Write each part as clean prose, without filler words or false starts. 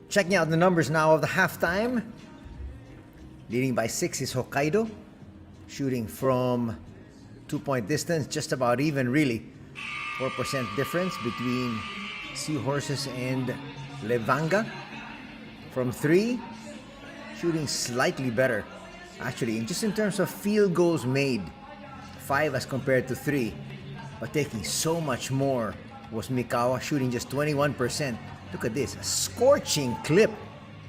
Checking out the numbers now of the halftime. Leading by 6 is HOKKAIDO. Shooting from 2-point distance, just about even really. 4% difference between Seahorses and Levanga. From 3, shooting slightly better. Actually, just in terms of field goals made, 5 as compared to 3. But taking so much more was Mikawa, shooting just 21%. Look at this, a scorching clip,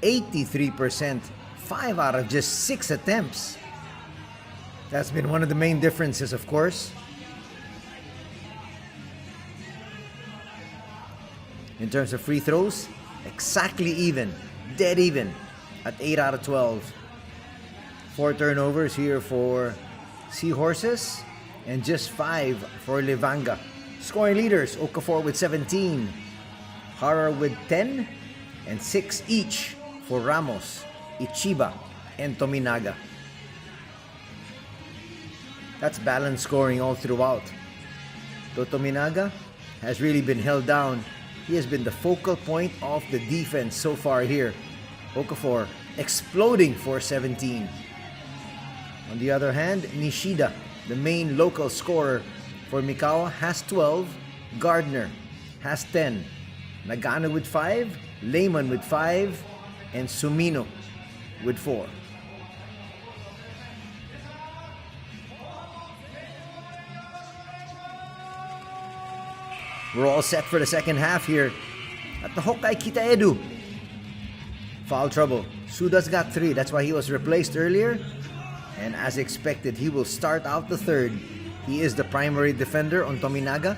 83%, 5 out of just 6 attempts. That's been one of the main differences, of course. In terms of free throws, exactly even, dead even, at 8 out of 12. 4 turnovers here for Seahorses, and just 5 for Levanga. Scoring leaders, Okafor with 17, Hara with 10, and 6 each for Ramos, Ichiba, and Tominaga. That's balanced scoring all throughout. Though Tominaga has really been held down, he has been the focal point of the defense so far here. Okafor exploding for 17. On the other hand, Nishida, the main local scorer for Mikawa, has 12. Gardner has 10. Nagano with 5. Lehman with 5. And Sumino with 4. We're all set for the second half here at the HOKKAIDO. Foul trouble. Suda's got 3. That's why he was replaced earlier. And as expected, he will start out the third. He is the primary defender on Tominaga.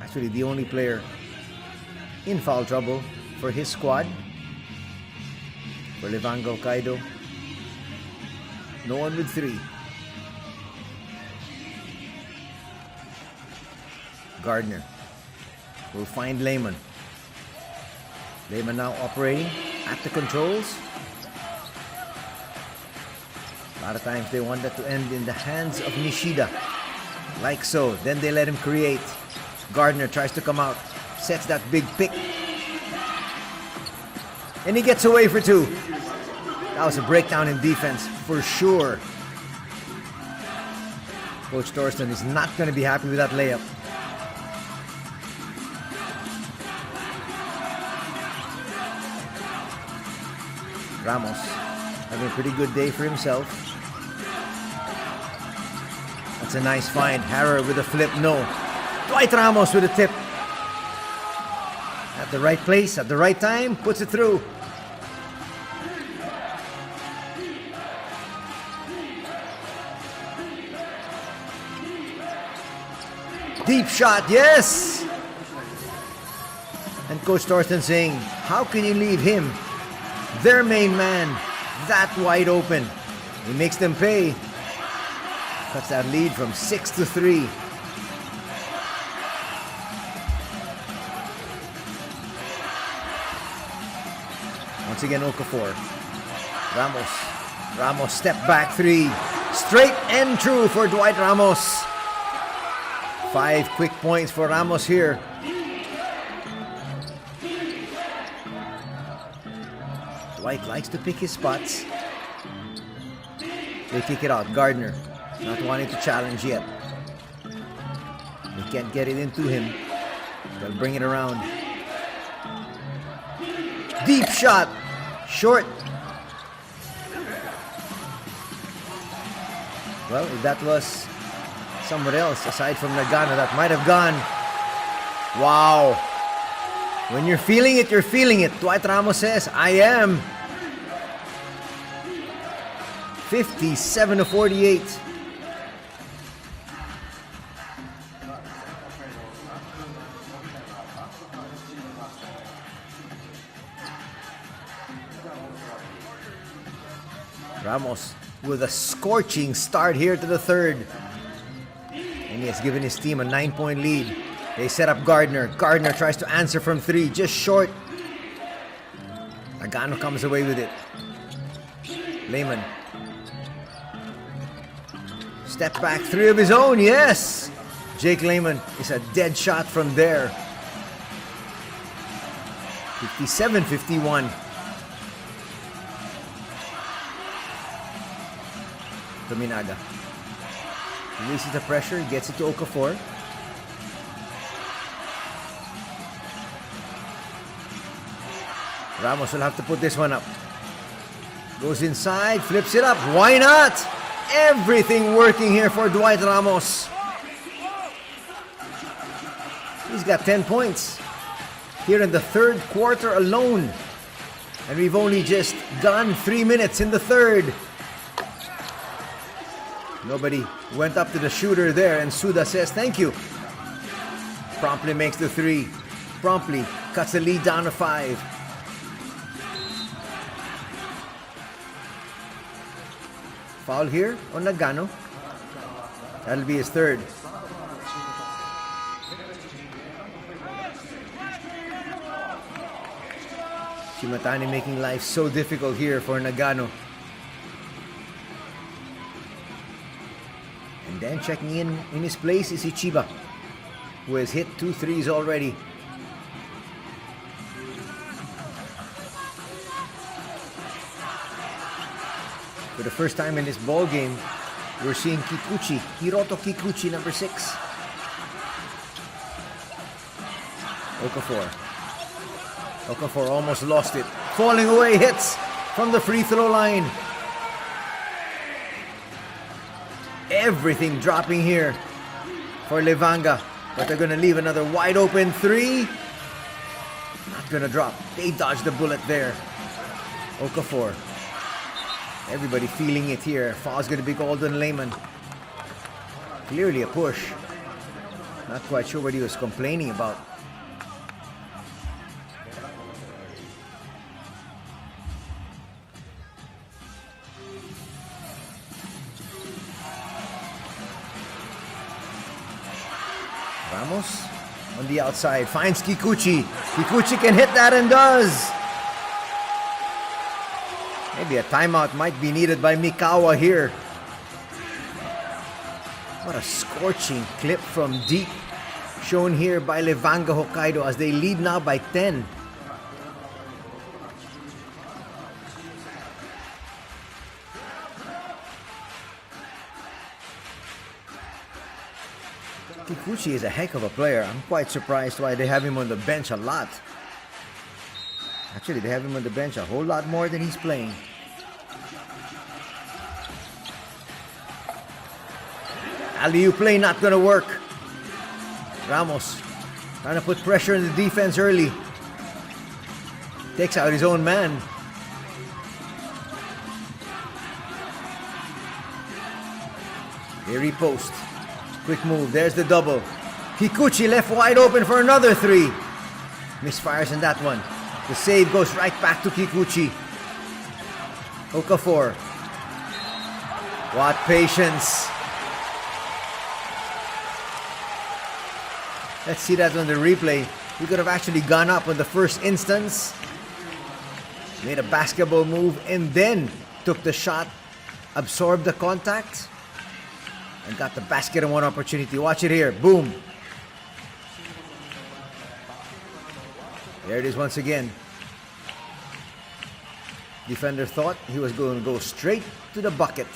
Actually, the only player in foul trouble for his squad. For Levanga HOKKAIDO, no one with 3. Gardner will find Lehman. Lehman now operating at the controls. A lot of times they want that to end in the hands of Nishida. Like so. Then they let him create. Gardner tries to come out. Sets that big pick. And he gets away for 2. That was a breakdown in defense for sure. Coach Thorsten is not going to be happy with that layup. Ramos having a pretty good day for himself. That's a nice find. Harrer with a flip, no. Dwight Ramos with a tip. At the right place, at the right time, puts it through. Deep shot, yes! And Coach Thorsten saying, how can you leave him, their main man, that wide open? He makes them pay. Cuts that lead from 6 to 3. Once again, Okafor. Ramos step back 3. Straight and true for Dwight Ramos. 5 quick points for Ramos here. Dwight likes to pick his spots. They kick it out. Gardner not wanting to challenge yet. They can't get it into him. They'll bring it around. Deep shot. Short. Well, if that was somewhere else aside from Nagano, that might have gone. Wow. When you're feeling it, you're feeling it. Dwight Ramos says, I am. 57 to 48. Ramos with a scorching start here to the third. And he has given his team a 9-point lead. They set up Gardner. Gardner tries to answer from 3, just short. Nagano comes away with it. Lehman. Step back 3 of his own, yes! Jake Lehman is a dead shot from there. 57-51. Tominaga. Releases the pressure, gets it to Okafor. Ramos will have to put this one up. Goes inside, flips it up. Why not? Everything working here for Dwight Ramos. He's got 10 points here in the third quarter alone. And we've only just done 3 minutes in the third. Nobody went up to the shooter there, and Suda says thank you. Promptly makes the three. Promptly cuts the lead down to 5. Foul here on Nagano. That'll be his third. Shimatani making life so difficult here for Nagano. And then checking in his place is Ichiba, who has hit 2 threes already. For the first time in this ball game, we're seeing Kikuchi, Hiroto Kikuchi, number 6. Okafor almost lost it. Falling away hits from the free throw line. Everything dropping here for Levanga. But they're going to leave another wide open 3. Not going to drop. They dodged the bullet there. Okafor. Everybody feeling it here. Foul's going to be called on Lehman. Clearly a push. Not quite sure what he was complaining about. Ramos on the outside finds Kikuchi. Kikuchi can hit that and does. Maybe a timeout might be needed by Mikawa here. What a scorching clip from deep shown here by Levanga Hokkaido as they lead now by 10. Kikuchi is a heck of a player. I'm quite surprised why they have him on the bench a lot. Actually, they have him on the bench a whole lot more than he's playing. Alley-oop play not gonna work. Ramos trying to put pressure on the defense early. Takes out his own man. They repost. Quick move. There's the double. Kikuchi left wide open for another 3. Misfires in that one. The save goes right back to Kikuchi. Okafor. What patience. Let's see that on the replay. He could have actually gone up on the first instance. Made a basketball move and then took the shot. Absorbed the contact. And got the basket in one opportunity. Watch it here. Boom. There it is once again. Defender thought he was going to go straight to the bucket.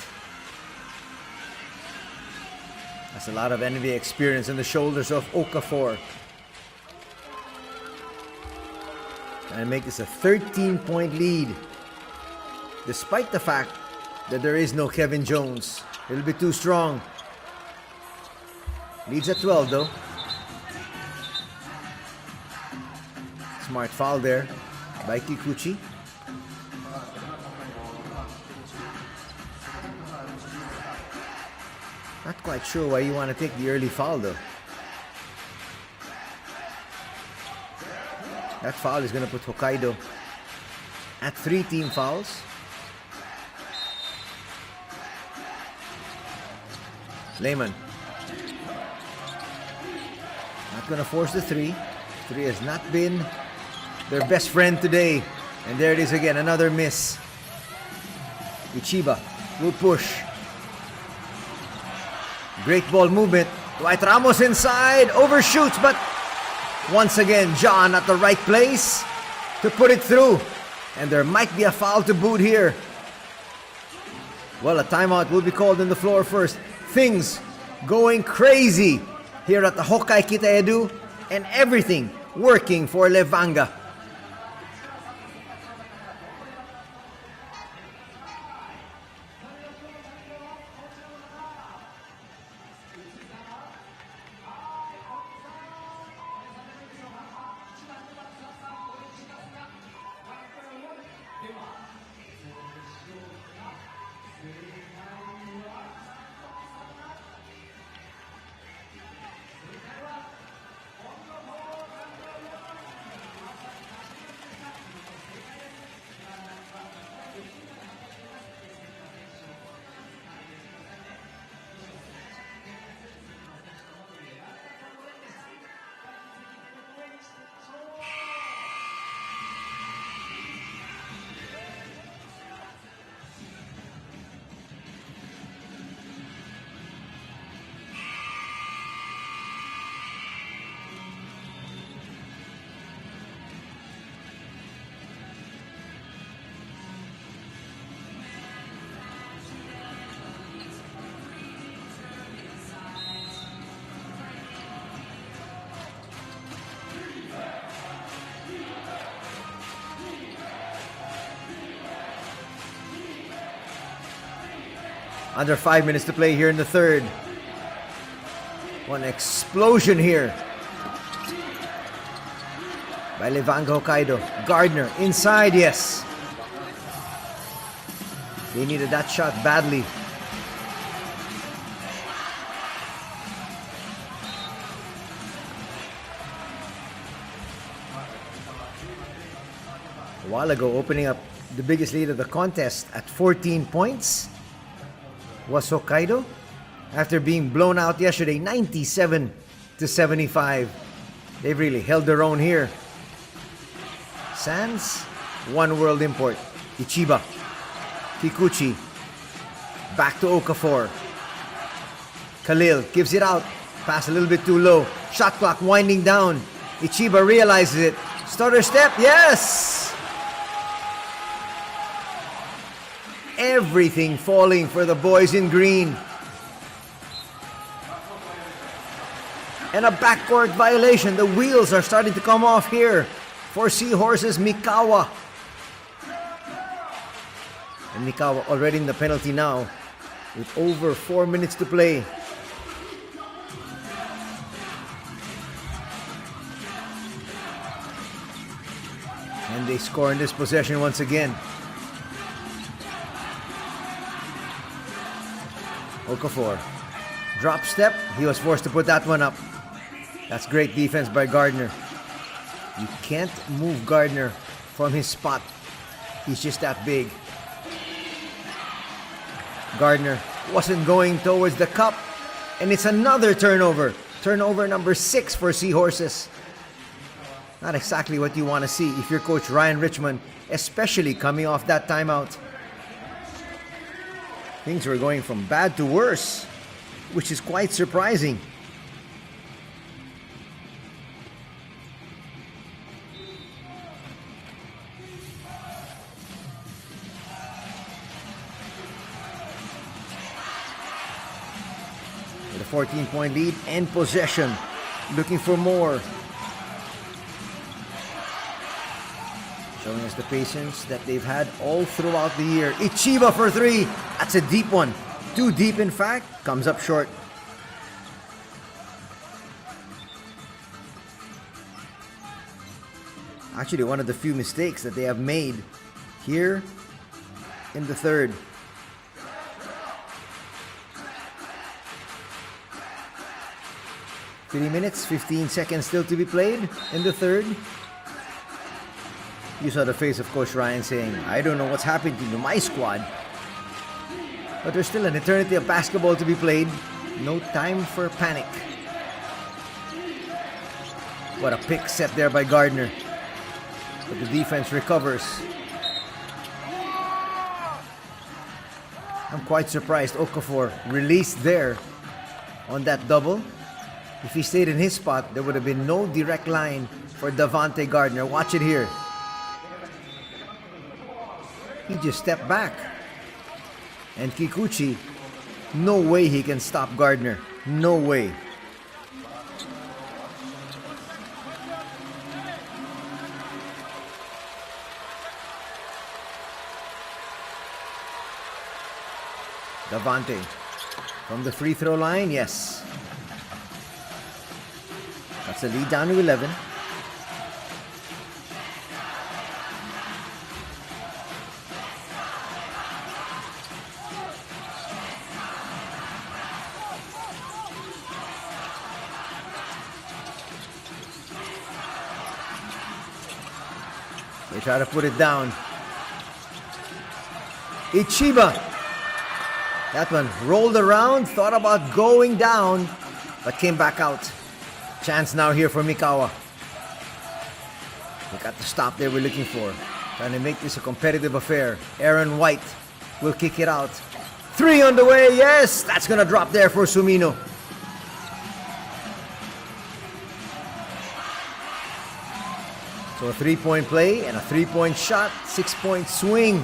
That's a lot of NBA experience in the shoulders of Okafor. And make this a 13-point lead. Despite the fact that there is no Kevin Jones. It'll be too strong. Leads at 12 though. Smart foul there by Kikuchi. Not quite sure why you want to take the early foul though. That foul is going to put Hokkaido at 3 team fouls. Lehman. Not going to force the 3. 3 has not been their best friend today. And there it is again, another miss. Ichiba will push. Great ball movement. Dwight Ramos inside, overshoots, but once again, John at the right place. to put it through. And there might be a foul to boot here. Well, a timeout will be called on the floor first. Things going crazy here at the HOKKAIDO, and everything working for Levanga. Under 5 minutes to play here in the third. One explosion here by Levanga HOKKAIDO. Gardner inside, yes. They needed that shot badly. A while ago, opening up the biggest lead of the contest at 14 points was HOKKAIDO, after being blown out yesterday 97-75. They've really held their own here. Sands, One World import. Ichiba, Kikuchi, back to Okafor. Khalil gives it out. Pass a little bit too low. Shot clock winding down. Ichiba realizes it. Stutter step, yes! Everything falling for the boys in green. And a backcourt violation. The wheels are starting to come off here for Seahorses. Mikawa. And Mikawa already in the penalty now with over 4 minutes to play. And they score in this possession once again. Okafor. Drop step. He was forced to put that one up. That's great defense by Gardner. You can't move Gardner from his spot. He's just that big. Gardner wasn't going towards the cup. And it's another turnover. Turnover number 6 for Seahorses. Not exactly what you want to see if you're Coach Ryan Richmond, especially coming off that timeout. Things were going from bad to worse, which is quite surprising. With a 14-point lead and possession, looking for more. Showing us the patience that they've had all throughout the year. Ichiba for 3. That's a deep one. Too deep, in fact. Comes up short. Actually, one of the few mistakes that they have made here in the third. Three minutes, 15 seconds still to be played in the third. You saw the face of Coach Ryan saying, I don't know what's happening to my squad. But there's still an eternity of basketball to be played. No time for panic. What a pick set there by Gardner. But the defense recovers. I'm quite surprised Okafor released there on that double. If he stayed in his spot, there would have been no direct line for Davante Gardner. Watch it here. He just stepped back. And Kikuchi, no way he can stop Gardner. No way. Davante from the free throw line, yes. That's the lead down to 11. They try to put it down. Ichiba. That one rolled around, thought about going down, but came back out. Chance now here for Mikawa. They got the stop they were looking for. Trying to make this a competitive affair. Aaron White will kick it out. 3 on the way, yes! That's gonna drop there for Sumino. So a 3-point play and a 3-point shot, 6-point swing.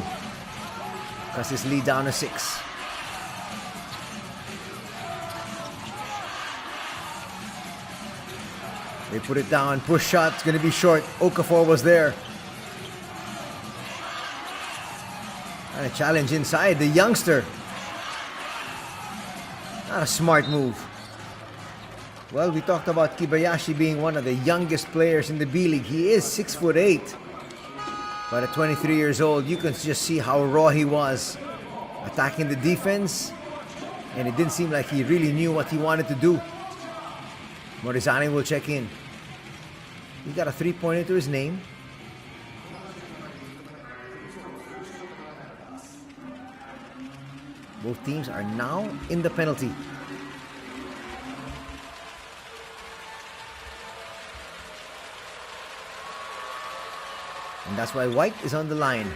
Because this lead down to 6. They put it down, push shot, it's going to be short. Okafor was there. And a challenge inside, the youngster. Not a smart move. Well, we talked about Kibayashi being one of the youngest players in the B-League. He is 6'8". But at 23 years old, you can just see how raw he was. Attacking the defense. And it didn't seem like he really knew what he wanted to do. Morizani will check in. He got a 3-pointer to his name. Both teams are now in the penalty. And that's why White is on the line.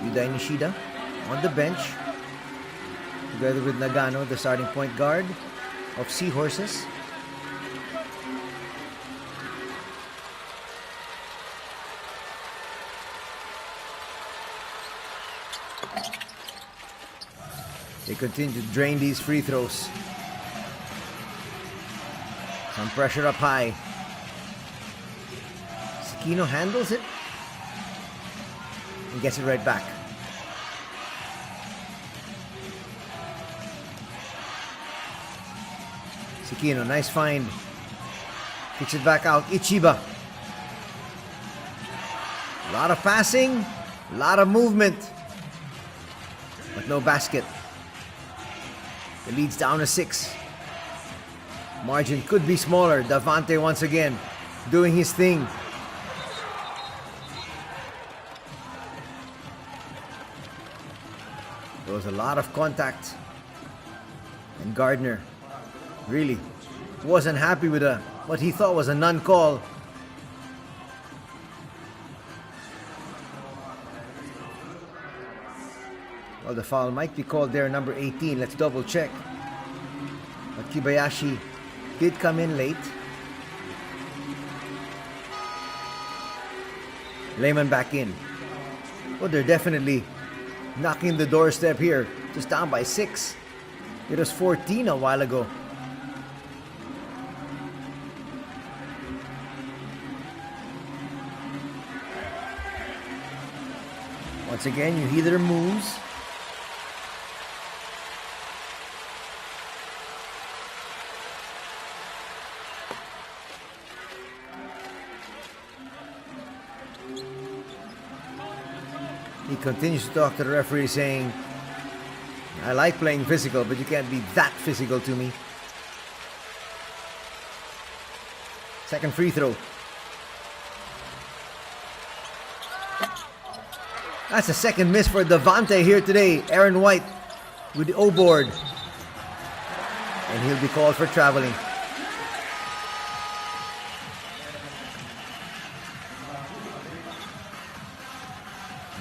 Yudai Nishida on the bench. Together with Nagano, the starting point guard of Seahorses. They continue to drain these free throws. Some pressure up high. Sekino handles it and gets it right back. Sekino, nice find. Kicks it back out. Ichiba. A lot of passing, a lot of movement, but no basket. The lead's down to 6. Margin could be smaller. Davante once again doing his thing. There was a lot of contact. And Gardner really wasn't happy with what he thought was a non-call. Well, the foul might be called there, number 18. Let's double check. But Kibayashi did come in late. Lehman back in. Well, they're definitely knocking the doorstep here. Just down by 6. It was 14 a while ago. Once again, you hear their moves. He continues to talk to the referee saying, I like playing physical, but you can't be that physical to me. Second free throw. That's a second miss for Davante here today. Aaron White with the O board. And he'll be called for traveling.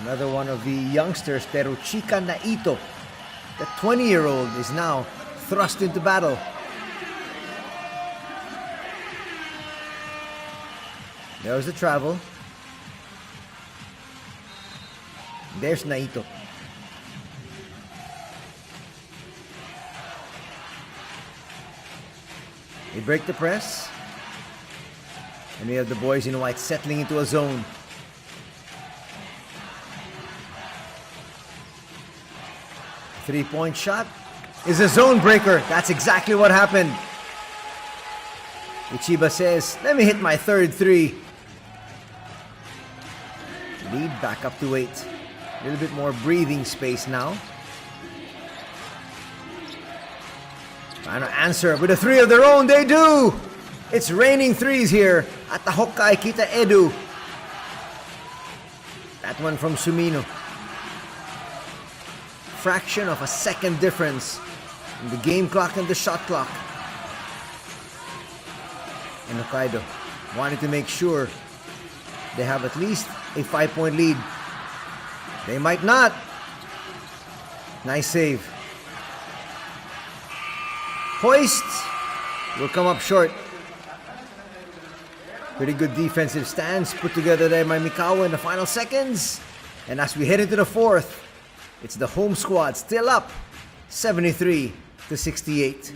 Another one of the youngsters, Teruchika Naito. The 20-year-old is now thrust into battle. There's the travel. There's Naito. They break the press. And we have the boys in white settling into a zone. Three-point shot is a zone breaker. That's exactly what happened. Ichiba says, let me hit my third three. Lead back up to 8. A little bit more breathing space now. Trying to answer with a three of their own. They do! It's raining threes here at the HOKKAIDO. That one from Sumino. Fraction of a second difference in the game clock and the shot clock. And Hokkaido wanted to make sure they have at least a 5-point lead. They might not. Nice save. Hoist will come up short. Pretty good defensive stance put together there by Mikawa in the final seconds. And as we head into the fourth, it's the home squad still up 73-68.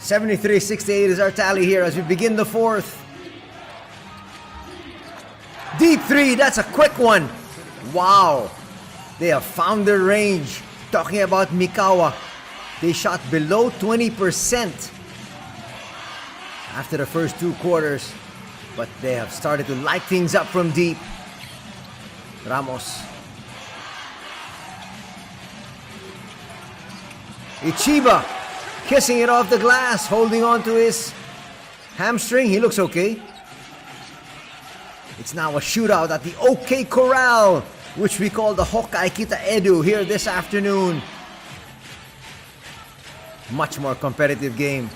$73-68 is our tally here as we begin the fourth. Deep three, that's a quick one. Wow, they have found their range. Talking about Mikawa, they shot below 20% after the first 2 quarters, but they have started to light things up from deep. Ramos. Ichiba kissing it off the glass, holding on to his hamstring. He looks okay. It's now a shootout at the OK Corral, which we call the HOKKAIDO here this afternoon. Much more competitive game.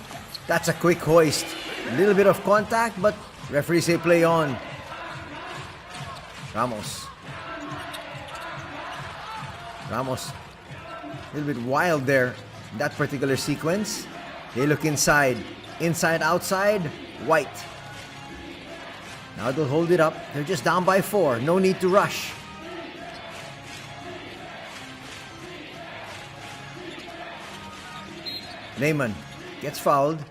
That's a quick hoist. A little bit of contact, but referees say play on. Ramos. Ramos, a little bit wild there. That particular sequence. They look inside, outside, White. Now they'll hold it up. They're just down by 4. No need to rush. Neyman gets fouled.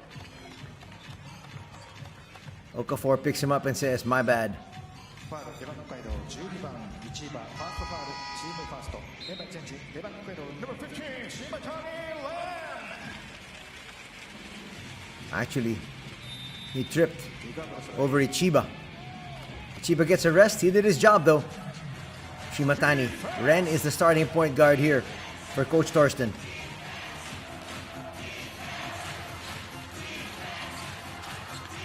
Okafor picks him up and says, my bad. Actually, he tripped over Ichiba. Ichiba gets a rest. He did his job though. Shimatani. Ren is the starting point guard here for Coach Torsten.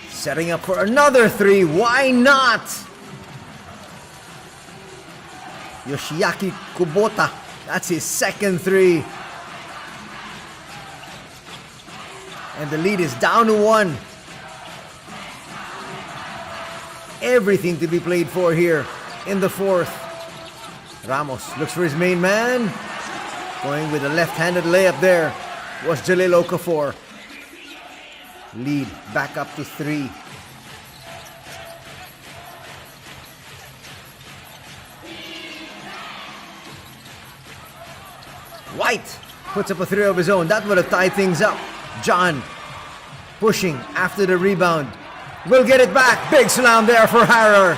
Setting up for another three. Why not? Yoshiaki Kubota. That's his second three. And the lead is down to 1. Everything to be played for here in the fourth. Ramos looks for his main man. Going with a left-handed layup there was Jahlil Okafor. Lead back up to 3. White puts up a 3 of his own. That would have tied things up. John pushing after the rebound. Will get it back. Big slam there for Harrer.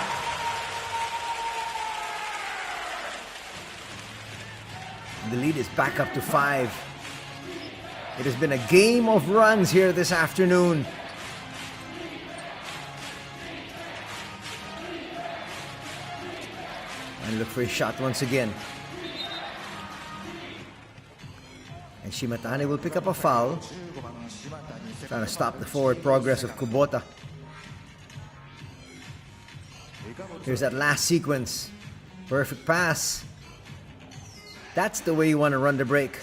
The lead is back up to 5. It has been a game of runs here this afternoon. And look for his shot once again. And Shimatani will pick up a foul. Trying to stop the forward progress of Kubota. Here's that last sequence. Perfect pass. That's the way you want to run the break.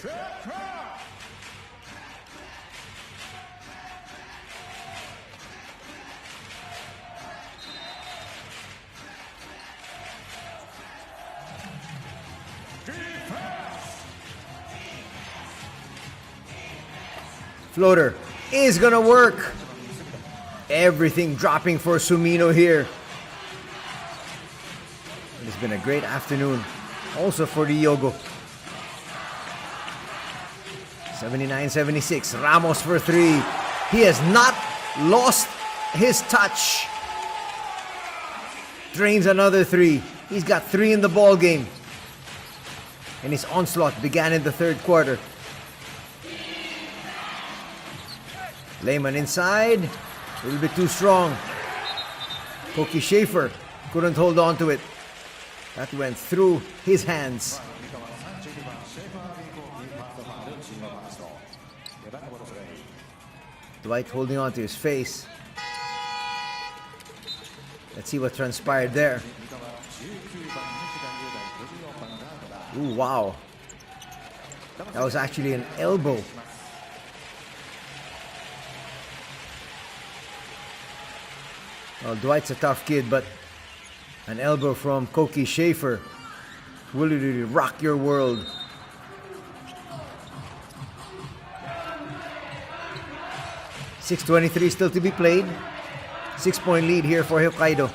Floater is gonna work. Everything dropping for Sumino here. It's been a great afternoon also for the Yogo. 79-76. Ramos for 3. He has not lost his touch. Drains another 3. He's got 3 in the ball game. And his onslaught began in the third quarter. Lehman inside. A little bit too strong. Koki Schaefer couldn't hold on to it. That went through his hands. Dwight holding on to his face. Let's see what transpired there. Ooh, wow. That was actually an elbow. Well, Dwight's a tough kid, but an elbow from Koki Schaefer will really rock your world. .623 still to be played. 6-point lead here for Hokkaido.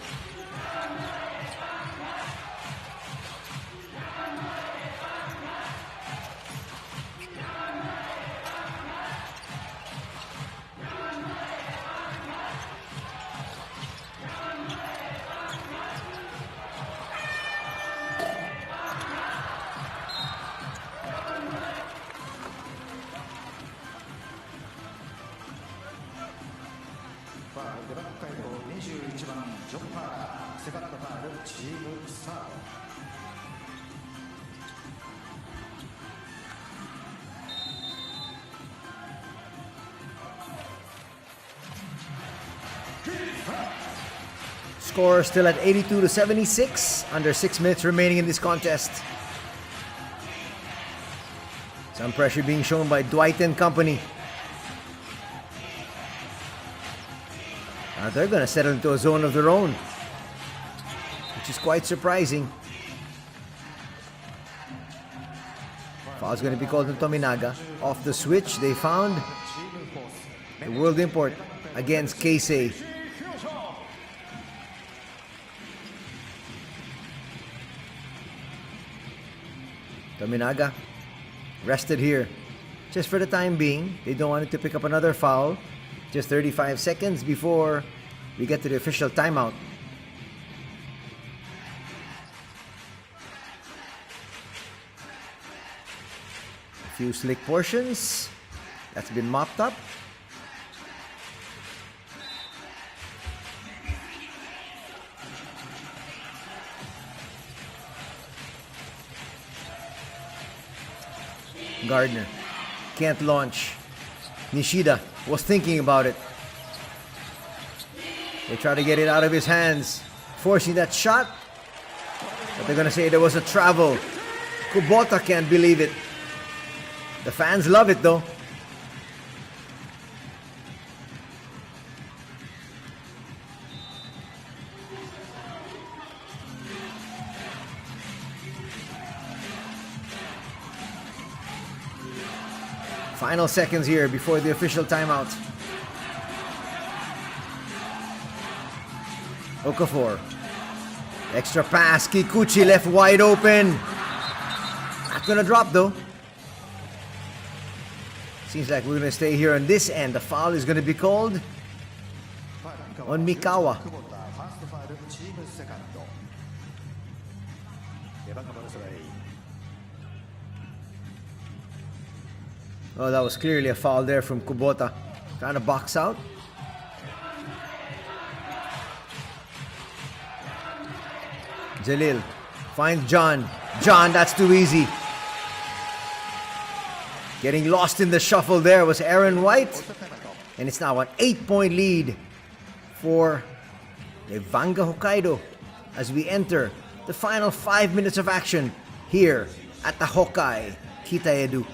Score still at 82-76. Under 6 minutes remaining in this contest. Some pressure being shown by Dwight and company. Now they're going to settle into a zone of their own, which is quite surprising. Foul's going to be called on Tominaga. Off the switch, they found the world import against Keisei. Tominaga rested here. just for the time being. They don't want it to pick up another foul. Just 35 seconds before we get to the official timeout. A few slick portions. That's been mopped up. Gardner can't launch. Nishida was thinking about it. They try to get it out of his hands, forcing that shot. But they're going to say there was a travel. Kubota can't believe it. The fans love it though. Final seconds here before the official timeout. Okafor. Extra pass. Kikuchi left wide open. Not gonna drop though. Seems like we're gonna stay here on this end. The foul is gonna be called on Mikawa. Oh, that was clearly a foul there from Kubota. Trying to box out. Jalil finds John. John, that's too easy. Getting lost in the shuffle there was Aaron White. And it's now an 8-point lead for Levanga Hokkaido as we enter the final 5 minutes of action here at the Hokkai Kitaedu.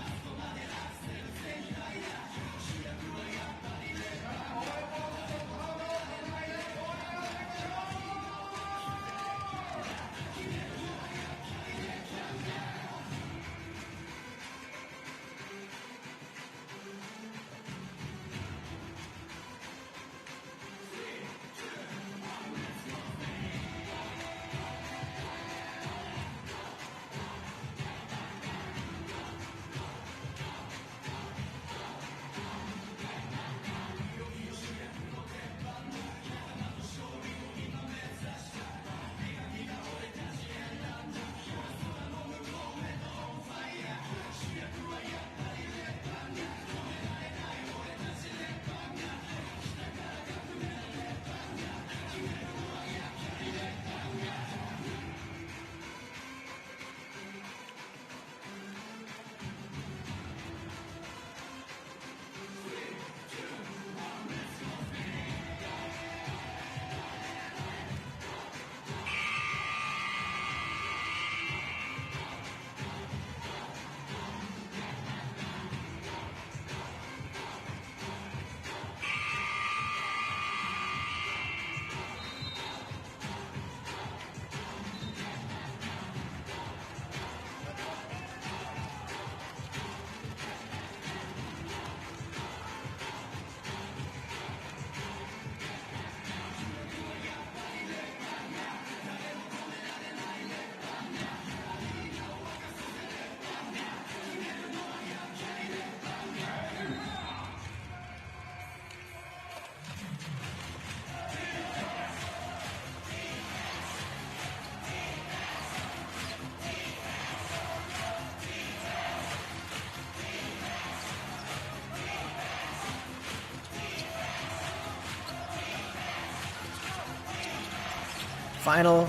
Final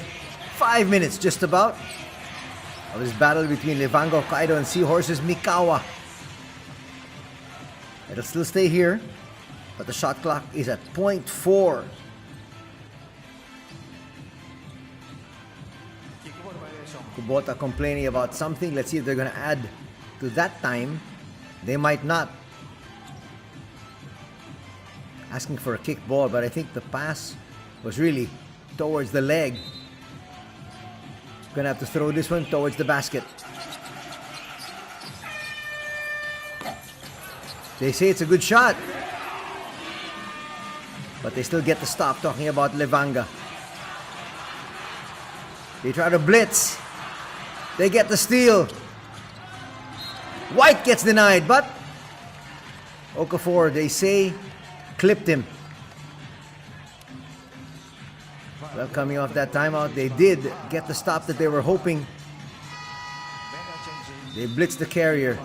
5 minutes just about of this battle between Levanga Hokkaido and Seahorses Mikawa. It'll still stay here, but the shot clock is at 0.4. Kubota complaining about something. Let's see if they're going to add to that time. They might not. Asking for a kick ball, but I think the pass was really towards the leg. Gonna have to throw this one towards the basket. They say it's a good shot, but they still get to stop talking about Levanga. They try to blitz. They get the steal. White gets denied, but Okafor, they say, clipped him. Well, coming off that timeout, they did get the stop that they were hoping. They blitzed the carrier.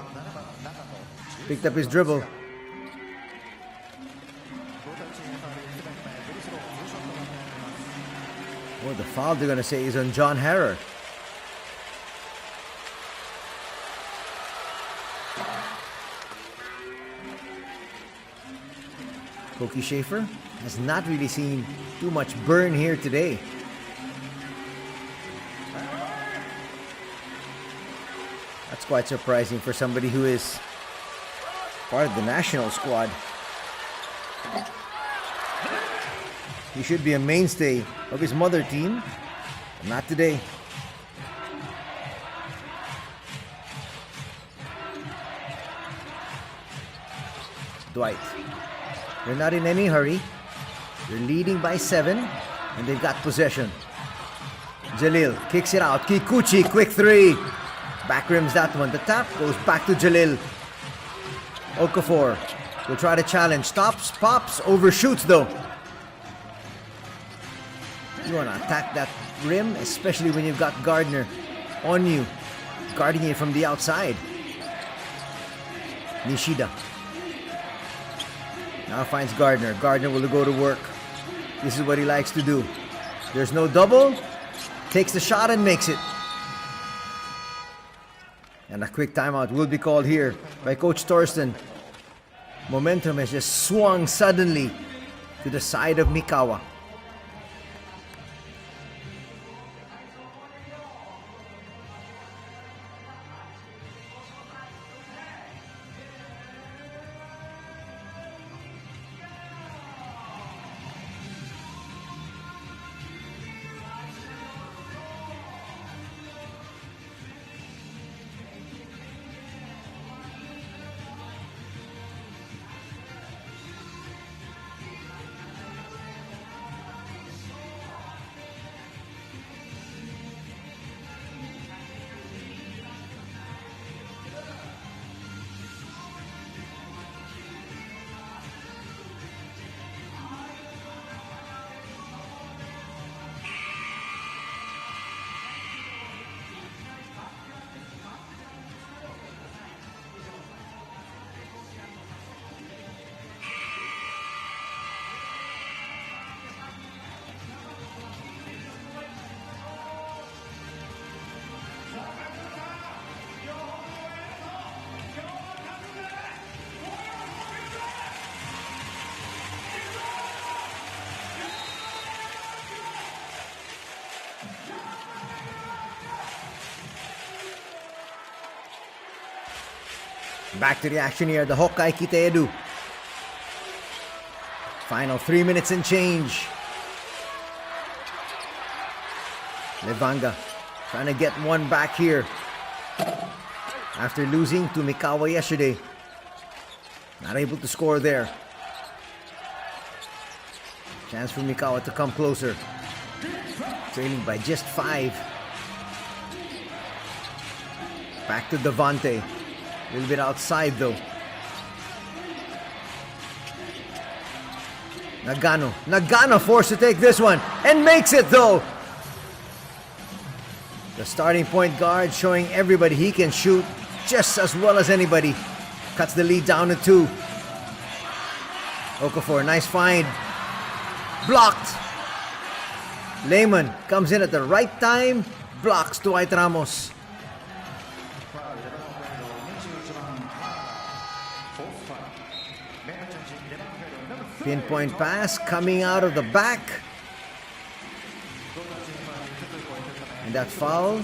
Picked up his dribble. Oh, the foul they're going to say is on John Harrer. Koki Schaefer has not really seen too much burn here today. That's quite surprising for somebody who is part of the national squad. He should be a mainstay of his mother team, but not today. Dwight. They're not in any hurry. They're leading by 7, and they've got possession. Jalil kicks it out. Kikuchi, quick 3. Back rims that one. The tap goes back to Jalil. Okafor will try to challenge. Stops, pops, overshoots though. You want to attack that rim, especially when you've got Gardner on you, guarding you from the outside. Nishida now finds Gardner. Gardner will go to work. This is what he likes to do. There's no double. Takes the shot and makes it. And a quick timeout will be called here by Coach Torsten. Momentum has just swung suddenly to the side of Mikawa. Back to the action here, the HOKKAIDO. Final 3 minutes and change. Levanga trying to get one back here after losing to Mikawa yesterday. Not able to score there. Chance for Mikawa to come closer. Trailing by just 5. Back to Devante. A little bit outside though. Nagano forced to take this one and makes it though. The starting point guard showing everybody he can shoot just as well as anybody. Cuts the lead down to 2. Okafor, nice find. Blocked. Lehman comes in at the right time. Blocks Dwight Ramos. Pinpoint pass coming out of the back. And that foul.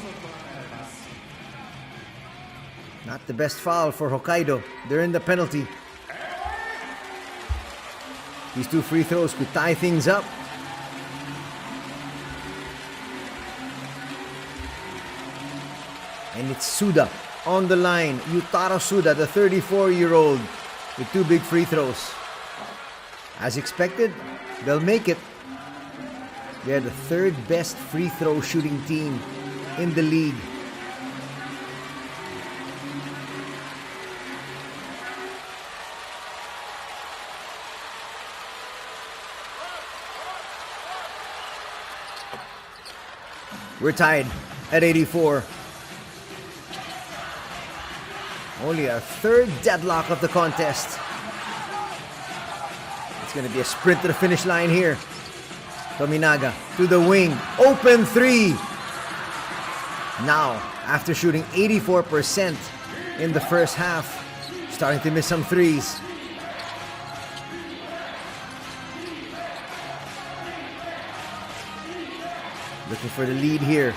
Not the best foul for Hokkaido. They're in the penalty. These 2 free throws could tie things up. And it's Suda on the line. Yutaro Suda, the 34-year-old, with 2 big free throws. As expected, they'll make it. They're the 3rd best free throw shooting team in the league. We're tied at 84. Only our third deadlock of the contest. It's going to be a sprint to the finish line here. Tominaga to the wing. Open three. Now, after shooting 84% in the first half, starting to miss some threes. Looking for the lead here.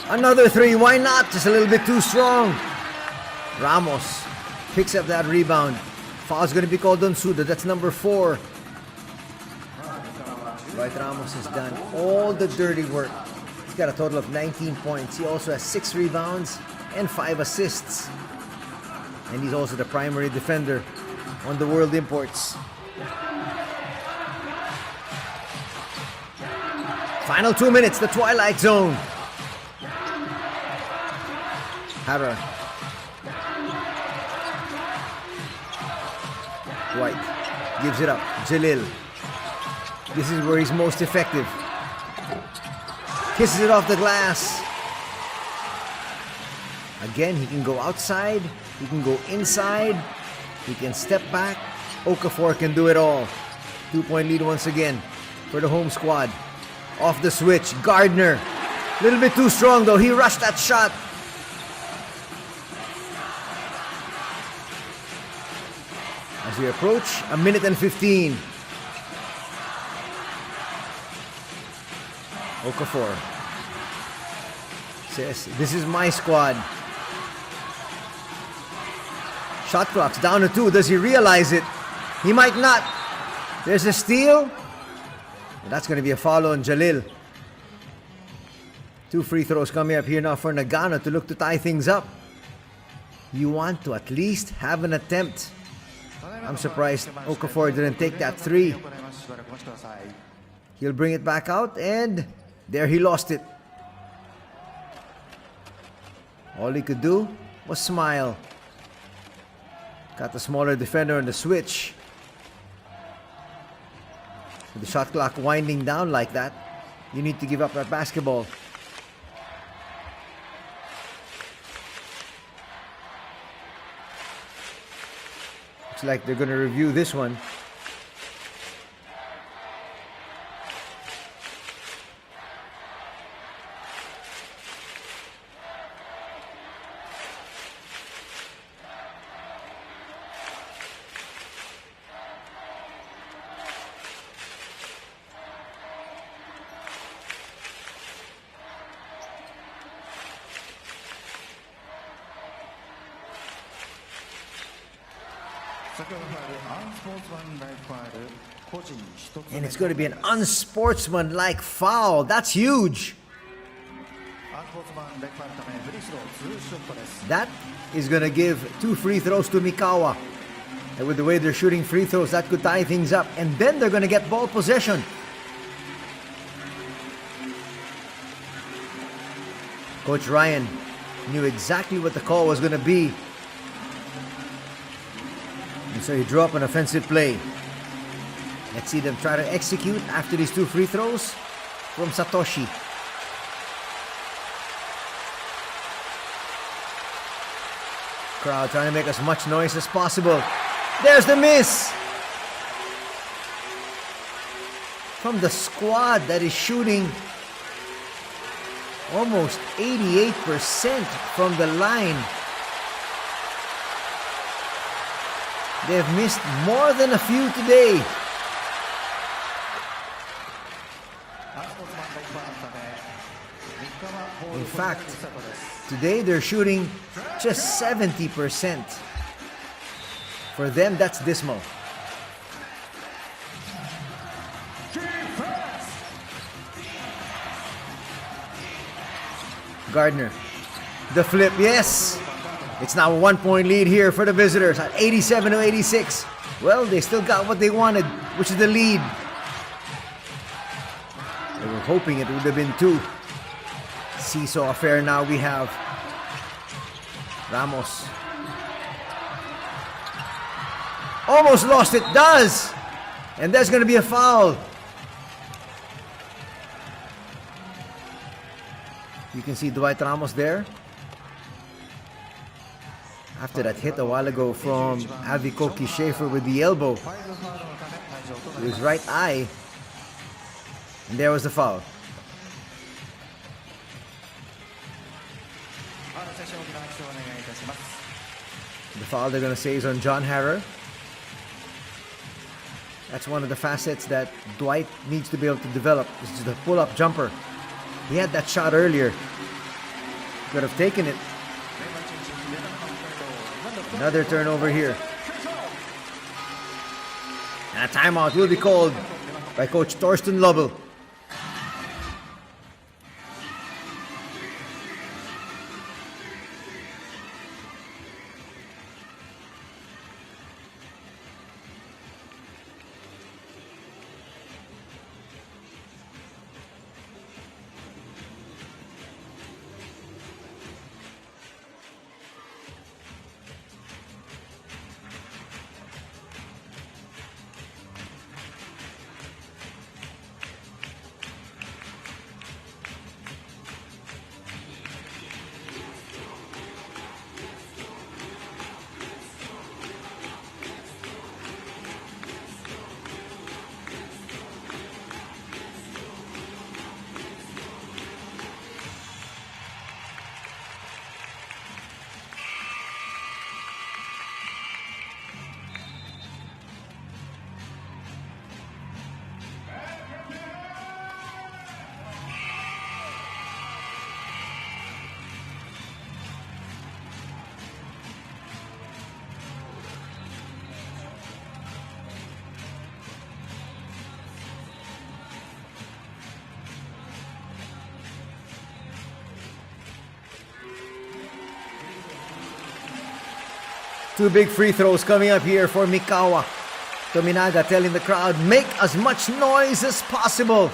Another three, why not? Just a little bit too strong. Ramos picks up that rebound. Foul's going to be called on Suda. That's number 4. Dwight Ramos has done all the dirty work. He's got a total of 19 points. He also has 6 rebounds and 5 assists. And he's also the primary defender on the World Imports. Final 2 minutes, the Twilight Zone. Hara. Dwight gives it up. Jalil. This is where he's most effective. Kisses it off the glass. Again, he can go outside. He can go inside. He can step back. Okafor can do it all. 2-point lead once again for the home squad. Off the switch. Gardner. A little bit too strong though. He rushed that shot. As we approach, 1 minute and 15. Okafor says, this is my squad. Shot clock's down to 2. Does he realize it? He might not. There's a steal. And that's going to be a foul on Jalil. 2 free throws coming up here now for Nagano to look to tie things up. You want to at least have an attempt. I'm surprised Okafor didn't take that 3. He'll bring it back out, and there he lost it. All he could do was smile. Got the smaller defender on the switch. With the shot clock winding down like that, you need to give up that basketball. Looks like they're going to review this one. And it's going to be an unsportsmanlike foul. That's huge. That is going to give 2 free throws to Mikawa. And with the way they're shooting free throws, that could tie things up. And then they're going to get ball possession. Coach Ryan knew exactly what the call was going to be. And so he drew up an offensive play. Let's see them try to execute after these 2 free throws from Satoshi. Crowd trying to make as much noise as possible. There's the miss! From the squad that is shooting almost 88% from the line. They've missed more than a few today. In fact, today they're shooting just 70%. For them, that's dismal. Gardner, the flip, yes! It's now a 1-point lead here for the visitors at 87-86. Well, they still got what they wanted, which is the lead. They were hoping it would have been 2. Seesaw affair now we have. Ramos. Almost lost it, does! And there's going to be a foul. You can see Dwight Ramos there. After that hit a while ago from Avikoki Schaefer with the elbow to his right eye. And there was the foul. The foul they're going to say is on John Harrer. That's one of the facets that Dwight needs to be able to develop. This is the pull-up jumper. He had that shot earlier. Could have taken it. Another turnover here. And a timeout will be called by Coach Torsten Lovell. Two big free throws coming up here for Mikawa. Tominaga telling the crowd, make as much noise as possible.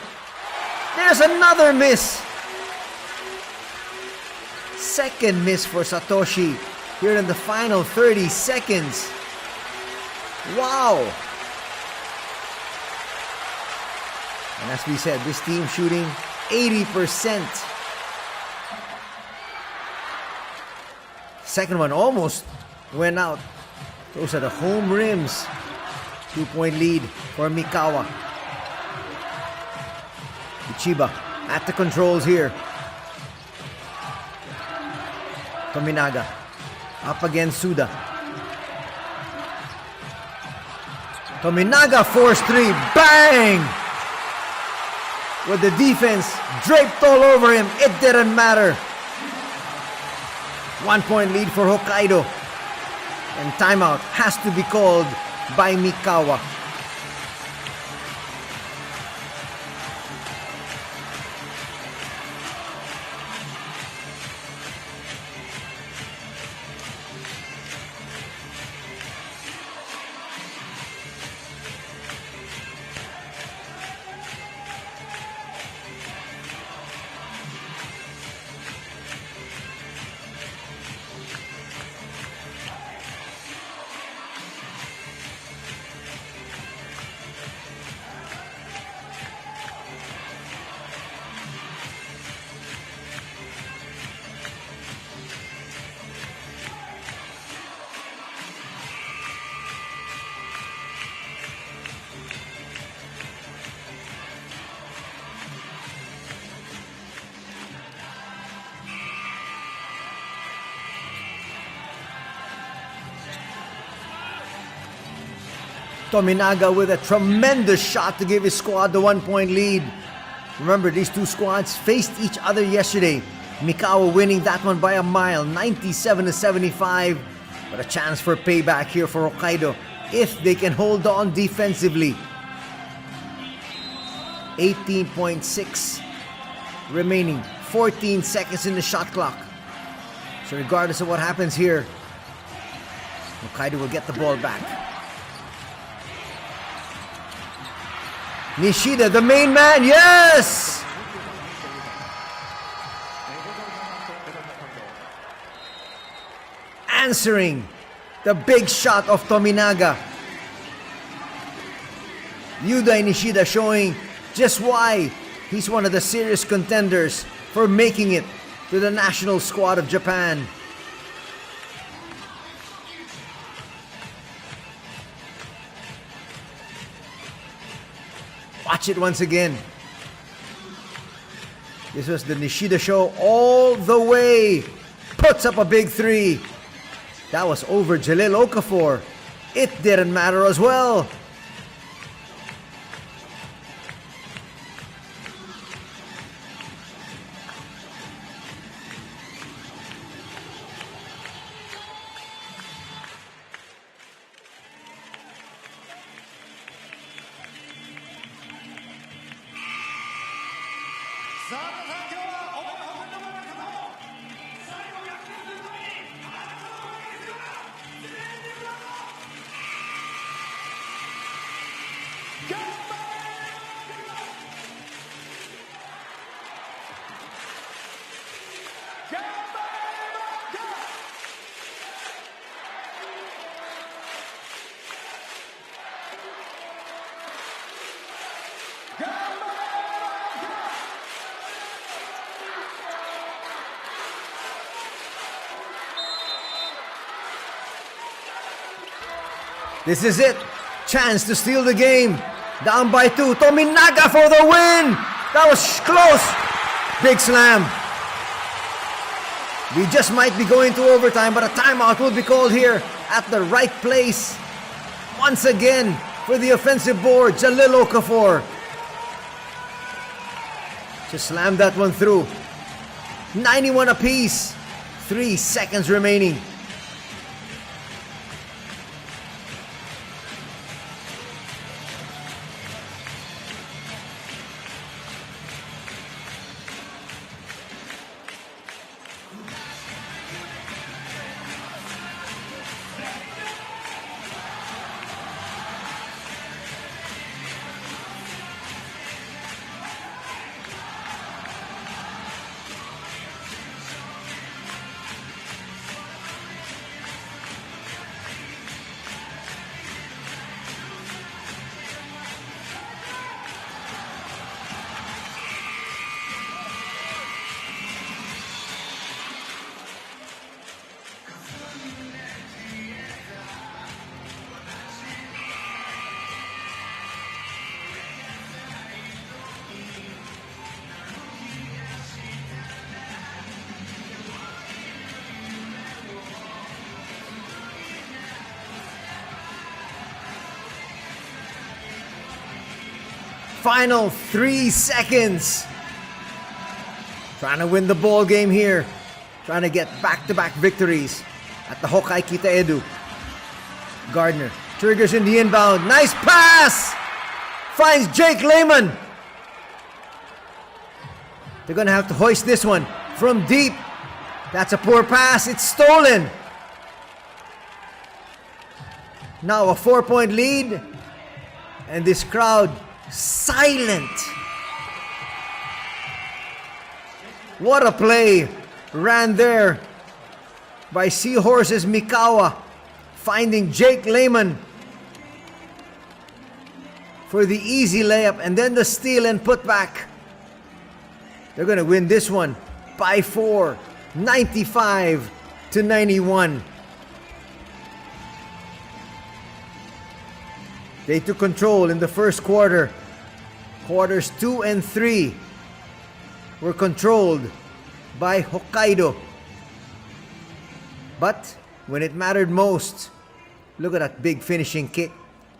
There's another miss. Second miss for Satoshi here in the final 30 seconds. Wow. And as we said, this team shooting 80%. Second one almost went out. Those are the home rims. 2-point lead for Mikawa. Ichiba at the controls here. Tominaga up against Suda. Tominaga forced three. Bang! With the defense draped all over him, it didn't matter. 1-point lead for Hokkaido. And timeout has to be called by Mikawa. Tominaga with a tremendous shot to give his squad the 1-point lead. Remember, these two squads faced each other yesterday. Mikawa winning that one by a mile, 97-75. But a chance for payback here for Hokkaido if they can hold on defensively. 18.6 remaining, 14 seconds in the shot clock. So regardless of what happens here, Hokkaido will get the ball back. Nishida, the main man, yes! Answering the big shot of Tominaga. Yuda Nishida showing just why he's one of the serious contenders for making it to the national squad of Japan. Watch it once again. This was the Nishida show all the way. Puts up a big three. That was over Jalil Okafor. It didn't matter as well. This is it. Chance to steal the game. Down by 2. Tominaga for the win. That was close. Big slam. We just might be going to overtime, but a timeout will be called here at the right place. Once again for the offensive board, Jalil Okafor. Just slammed that one through. 91 apiece. 3 seconds remaining. Final 3 seconds. Trying to win the ball game here. Trying to get back-to-back victories at the HOKKAIDO. Gardner triggers in the inbound. Nice pass! Finds Jake Lehman. They're going to have to hoist this one from deep. That's a poor pass. It's stolen. Now a 4-point lead. And this crowd silent. What a play ran there by Seahorses Mikawa, finding Jake Lehman for the easy layup and then the steal and putback. They're going to win this one by 4, 95-91. They took control in the first quarter. Quarters 2 and 3 were controlled by Hokkaido. But when it mattered most, look at that big finishing kick,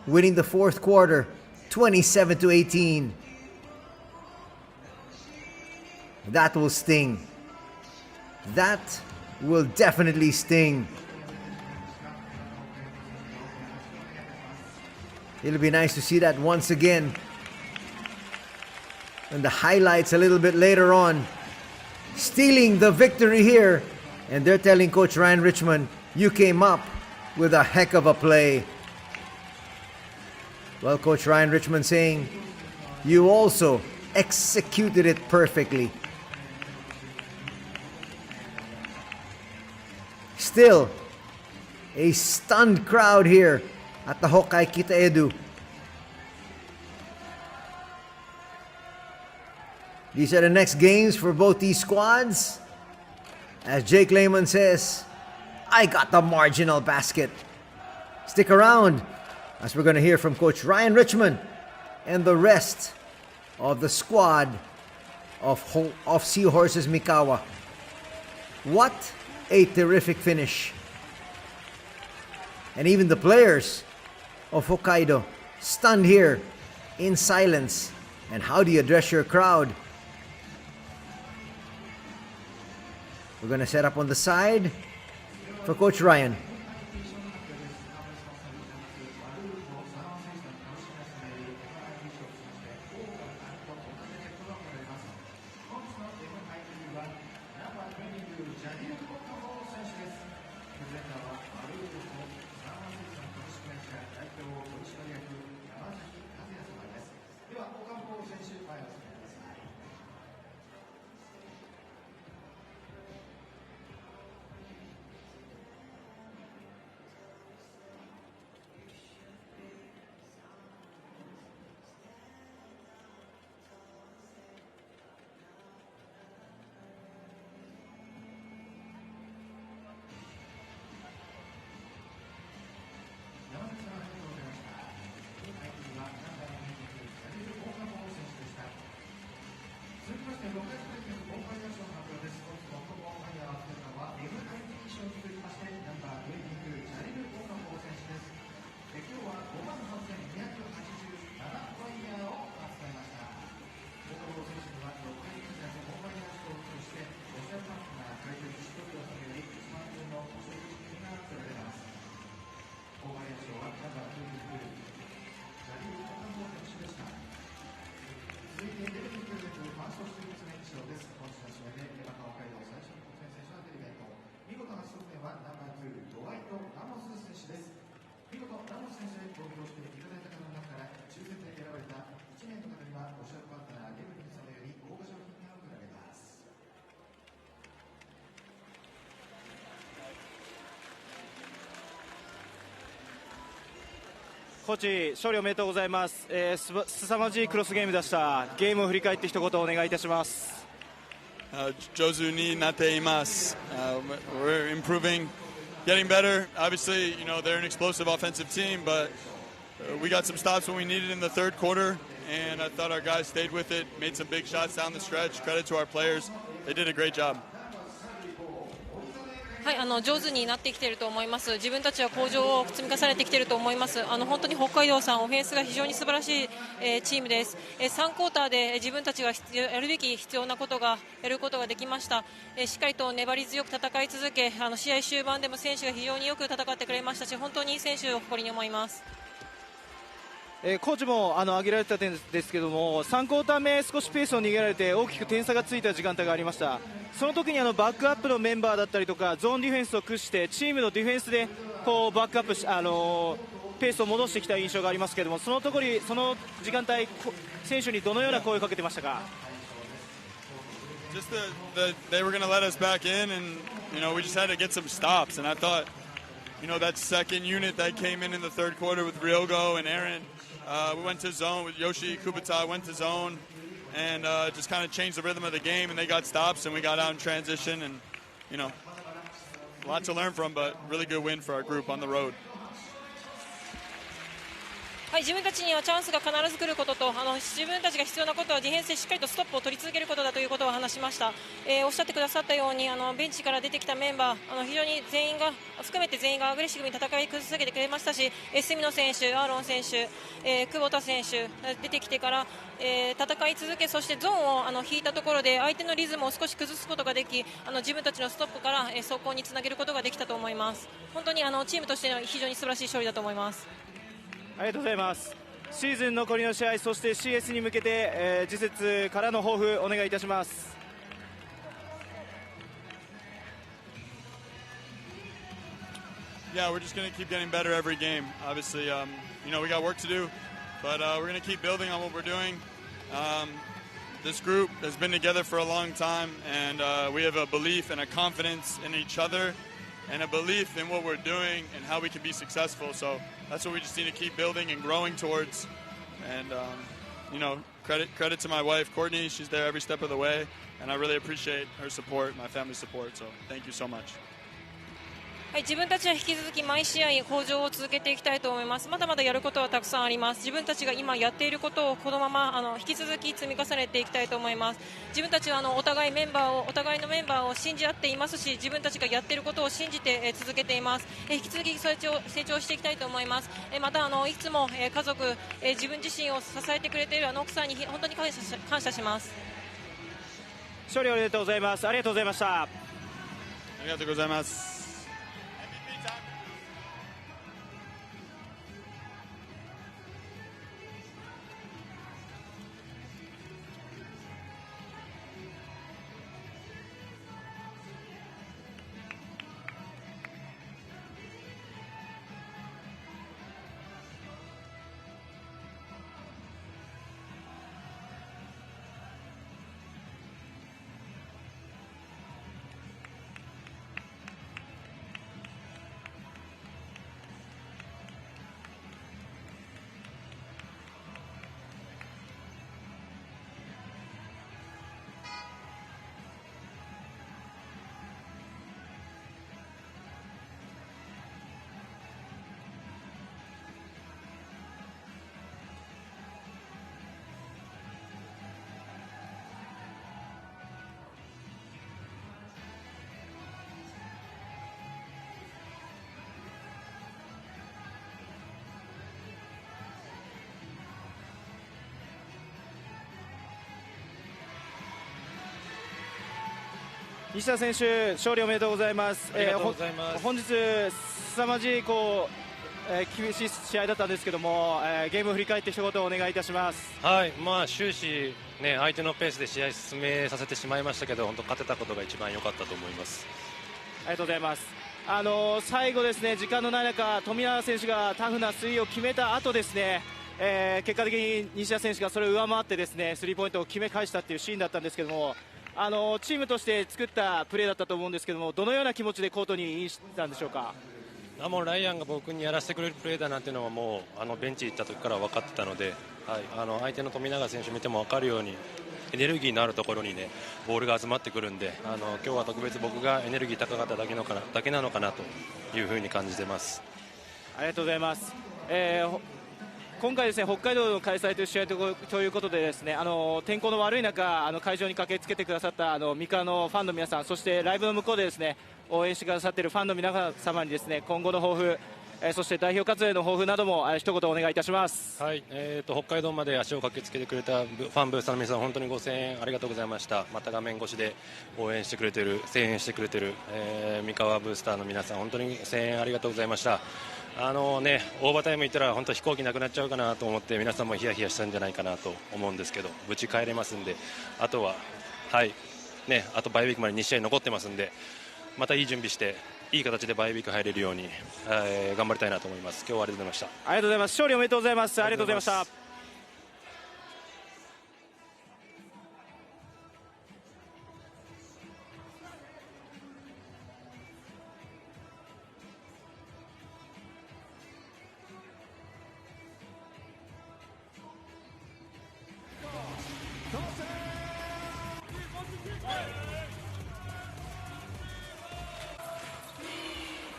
winning the fourth quarter, 27-18. That will sting. That will definitely sting. It'll be nice to see that once again. And the highlights a little bit later on. Stealing the victory here. And they're telling Coach Ryan Richmond, you came up with a heck of a play. Well, Coach Ryan Richmond saying, you also executed it perfectly. Still, a stunned crowd here at the HOKKAIDO. These are the next games for both these squads. As Jake Lehman says, I got the marginal basket. Stick around as we're going to hear from Coach Ryan Richmond and the rest of the squad of Seahorses Mikawa. What a terrific finish. And even the players of Hokkaido stunned here in silence. And how do you address your crowd? We're going to set up on the side for Coach Ryan.コーチ、勝利おめでとうございます。凄まじいクロスゲームでした。ゲームを振り返って一言お願いいたします。上手になっています。We're improving, getting better. Obviously, you know, they're an explosive offensive team, but we got some stops when we needed in the third quarter, and I thought our guys stayed with it, made some big shots down the stretch. Credit to our players. They did a great job. はい、上手になってきていると思います。自分たちは向上を積み重ねてきていると思います。本当に北海道さんオフェンスが非常に素晴らしい、チームです。3クォーターで自分たちがやるべき必要なことがやることができました。しっかりと粘り強く戦い続け、試合終盤でも選手が非常によく戦ってくれましたし、本当にいい選手を誇りに思います。コーチも挙げられた点ですけども、3クォーター目少しペースを逃げられて大きく点差がついた時間帯がありました。その時にバックアップのメンバーだったりとかゾーンディフェンスを駆使してチームのディフェンスでこうバックアップし、ペースを戻してきた印象がありますけども、その時間帯選手にどのような声をかけてましたか。Just they were going to let us back in, and you know we just had to get some stops. And I thought, you know, that second unit that came in the third quarter with Ryogo and Aaron, we went to zone with Yoshi Kubota, went to zone, and just kind of changed the rhythm of the game. And they got stops, and we got out in transition, and you know, a lot to learn from, but really good win for our group on the road. はい、自分たちにはチャンスが必ず来ることと、自分たちが必要なことはディフェンスでしっかりとストップを取り続けることだということを話しました。おっしゃってくださったようにベンチから出てきたメンバー非常に全員が含めて全員がアグレッシブに戦い続けてくれましたし、隅野選手、アーロン選手、久保田選手出てきてから戦い続け、そしてゾーンを引いたところで相手のリズムを少し崩すことができ、自分たちのストップから走行につなげることができたと思います。本当にチームとしての非常に素晴らしい勝利だと思います。ありがとうございます。シーズン残りの試合、そして CS に向けて、次節からの抱負お願いいたします。Yeah, we're just going to keep getting better every game. Obviously, you know, we got work to do, but we're going to keep building on what we're doing. This group has been together for a long time, and we have a belief and a confidence in each other and a belief in what we're doing and how we can be successful. So that's what we just need to keep building and growing towards. And, you know, credit to my wife, Courtney. She's there every step of the way, and I really appreciate her support, my family's support. So thank you so much. はい、自分たちは引き続き毎試合向上を続けていきたいと思います。まだまだやることはたくさんあります。自分たちが今やっていることをこのまま引き続き積み重ねていきたいと思います。自分たちはお互いのメンバーを信じ合っていますし、自分たちがやっていることを信じて続けています。引き続き成長していきたいと思います。またいつも家族、自分自身を支えてくれている奥さんに本当に感謝します。勝利おめでとうございます。ありがとうございました。ありがとうございます。西田選手、勝利おめでとうございます。ありがとうございます。本日凄まじい厳しい試合だったんですけども、ゲームを振り返って一言お願いいたします。はい、終始、相手のペースで試合進めさせてしまいましたけど、本当勝てたことが一番良かったと思います。ありがとうございます。最後ですね、時間のない中、富永選手がタフなスリーを決めた後ですね、結果的に西田選手がそれを上回ってですね、スリーポイントを決め返したっていうシーンだったんですけども、チームとして作ったプレーだったと思うんですけども、どのような気持ちでコートにインしたんでしょうか。もうライアンが僕にやらせてくれるプレーだなっていうのはもうベンチ行った時から分かってたので、はい、相手の富永選手見ても分かるようにエネルギーのあるところにねボールが集まってくるんで、今日は特別僕がエネルギー高かっただけなのかなというふうに感じてます。ありがとうございます。今回ですね、北海道の開催という試合ということでですね、天候の悪い中会場に駆けつけてくださった三河のファンの皆さん、そしてライブの向こうでですね応援してくださっているファンの皆様にですね今後の抱負、そして代表活動への抱負なども一言お願いいたします。はい、北海道まで足を駆けつけてくれたファンブースターの皆さん、本当にご声援ありがとうございました。また画面越しで応援してくれている、声援してくれている、三河ブースターの皆さん、本当に声援ありがとうございました。オーバータイム行ったら本当飛行機なくなっちゃうかなと思って皆さんもヒヤヒヤしたんじゃないかなと思うんですけど、無事帰れますんで、あとはあとバイウィークまで2試合残ってますんで、またいい準備していい形でバイウィーク入れるように、頑張りたいなと思います。今日はありがとうございました。ありがとうございます。勝利おめでとうございます。ありがとうございました。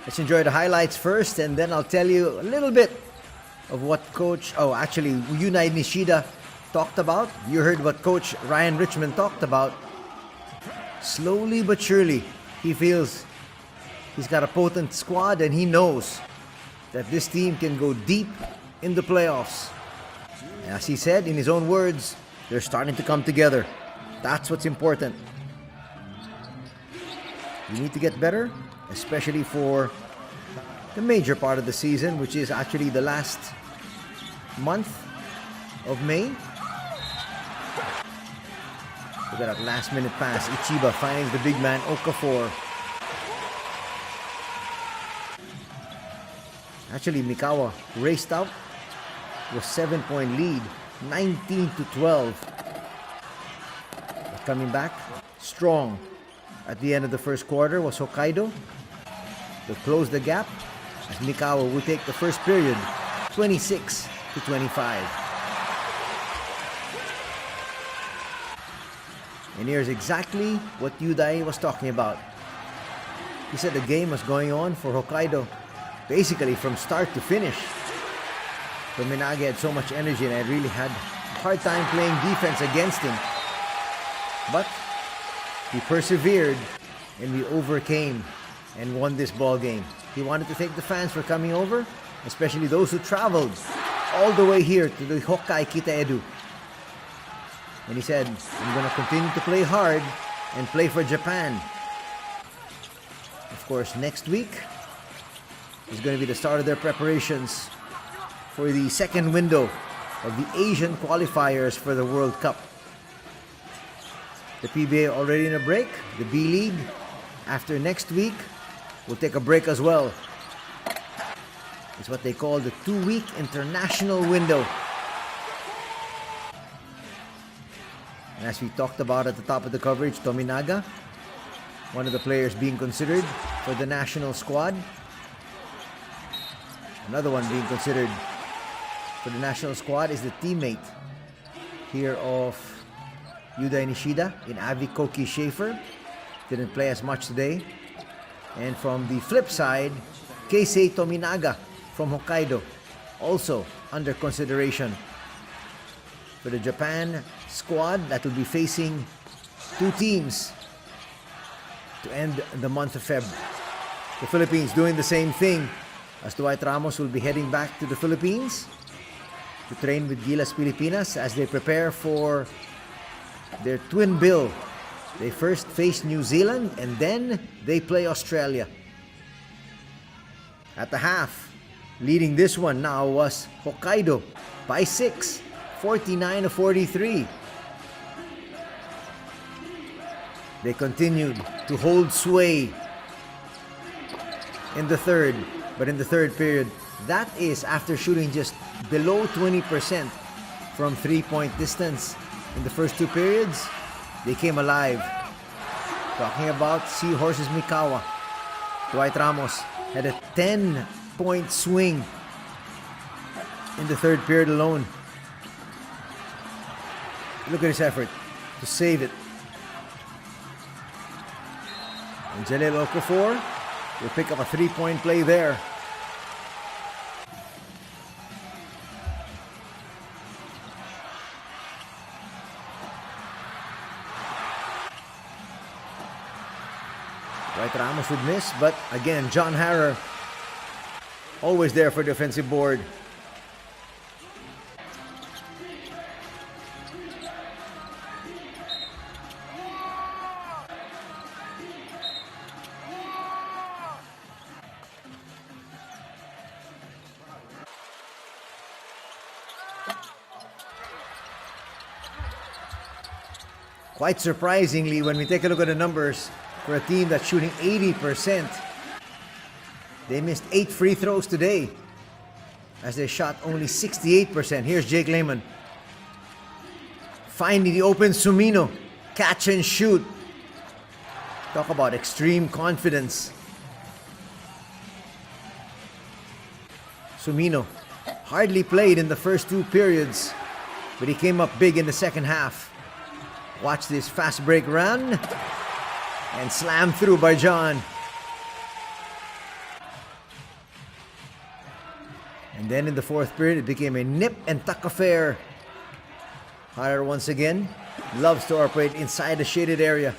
Let's enjoy the highlights first, and then I'll tell you a little bit of what Yunai Nishida talked about. You heard what Coach Ryan Richmond talked about. Slowly but surely, he feels he's got a potent squad, and he knows that this team can go deep in the playoffs. And as he said in his own words, they're starting to come together. That's what's important. You need to get better, especially for the major part of the season, which is actually the last month of May. Look at that last minute pass. Ichiba finds the big man Okafor. Actually, Mikawa raced out with a 7-point lead, 19-12. But coming back strong at the end of the first quarter was HOKKAIDO. They closed the gap as Mikawa will take the first period, 26-25. And here's exactly what Yudai was talking about. He said the game was going on for Hokkaido basically from start to finish. Tominaga had so much energy and I really had a hard time playing defense against him. But we persevered and we overcame and won this ball game. He wanted to thank the fans for coming over, especially those who traveled all the way here to the HOKKAIDO. And he said, I'm going to continue to play hard and play for Japan. Of course, next week is going to be the start of their preparations for the second window of the Asian qualifiers for the World Cup. The PBA already in a break. The B.LEAGUE, after next week, will take a break as well. It's what they call the 2-week international window. And as we talked about at the top of the coverage, Tominaga, one of the players being considered for the national squad. Another one being considered for the national squad is the teammate here of Yuda Nishida in Avi Koki Schaefer. Didn't play as much today. And from the flip side, Keisei Tominaga from Hokkaido, also under consideration for the Japan squad that will be facing two teams to end the month of Feb. The Philippines doing the same thing, as Dwight Ramos will be heading back to the Philippines to train with Gilas Pilipinas as they prepare for their twin bill. They first face New Zealand and then they play Australia. At the half, leading this one now was Hokkaido by 6, 49-43. They continued to hold sway in the third, but in the third period, that is after shooting just below 20% from 3-point distance in the first two periods, they came alive. Talking about Seahorses Mikawa, Dwight Ramos had a 10-point swing in the third period alone. Look at his effort to save it. And Jalil Okafor will pick up a 3-point play there. Dwight Ramos would miss, but again, John Harrer always there for defensive board. Quite surprisingly, when we take a look at the numbers for a team that's shooting 80%, they missed 8 free throws today as they shot only 68%. Here's Jake Lehman finding the open Sumino, catch and shoot. Talk about extreme confidence. Sumino hardly played in the first two periods, but he came up big in the second half. Watch this fast break run and slam through by John. And then in the fourth period, it became a nip and tuck affair. Harrer once again loves to operate inside the shaded area.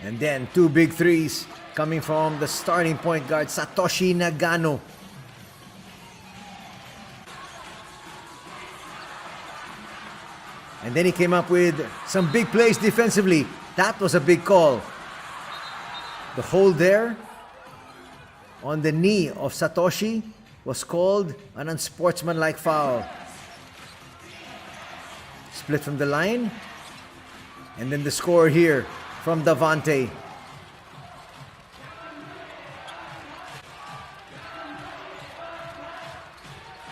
And then two big threes coming from the starting point guard, Satoshi Nagano. And then he came up with some big plays defensively. That was a big call. The hold there on the knee of Satoshi was called an unsportsmanlike foul. Split from the line. And then the score here from Davante.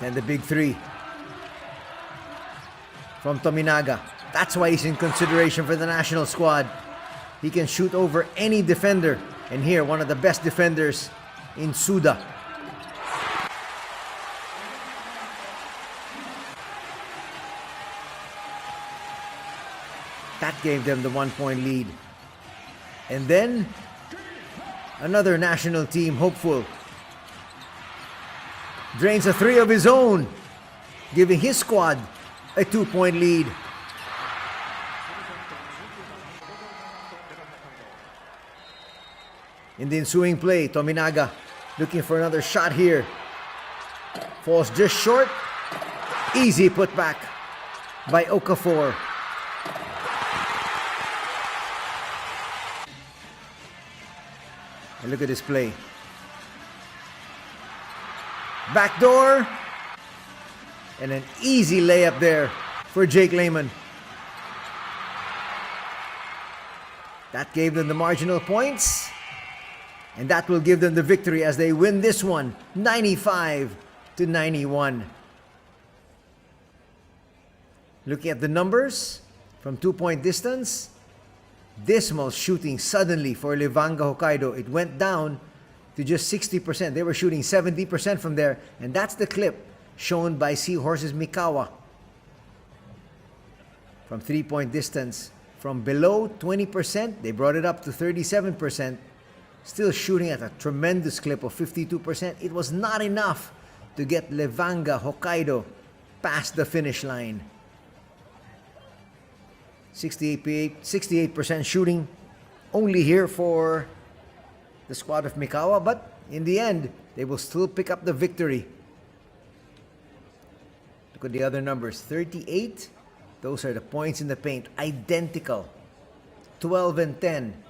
And the big three from Tominaga. That's why he's in consideration for the national squad. He can shoot over any defender. And here, one of the best defenders in Suda. That gave them the 1-point lead. And then another national team hopeful drains a 3 of his own, giving his squad a 2-point lead. In the ensuing play, Tominaga looking for another shot here. Falls just short. Easy putback by Okafor. And look at this play. Backdoor. And an easy layup there for Jake Layman. That gave them the marginal points. And that will give them the victory as they win this one, 95-91. Looking at the numbers from 2-point distance, dismal shooting suddenly for Levanga Hokkaido. It went down to just 60%. They were shooting 70% from there, and that's the clip shown by Seahorses Mikawa. From 3-point distance, from below 20%, they brought it up to 37%. Still shooting at a tremendous clip of 52%. It was not enough to get Levanga Hokkaido past the finish line. 68% shooting only here for the squad of Mikawa, but in the end, they will still pick up the victory. Look at the other numbers. 38, those are the points in the paint, identical. 12 and 10.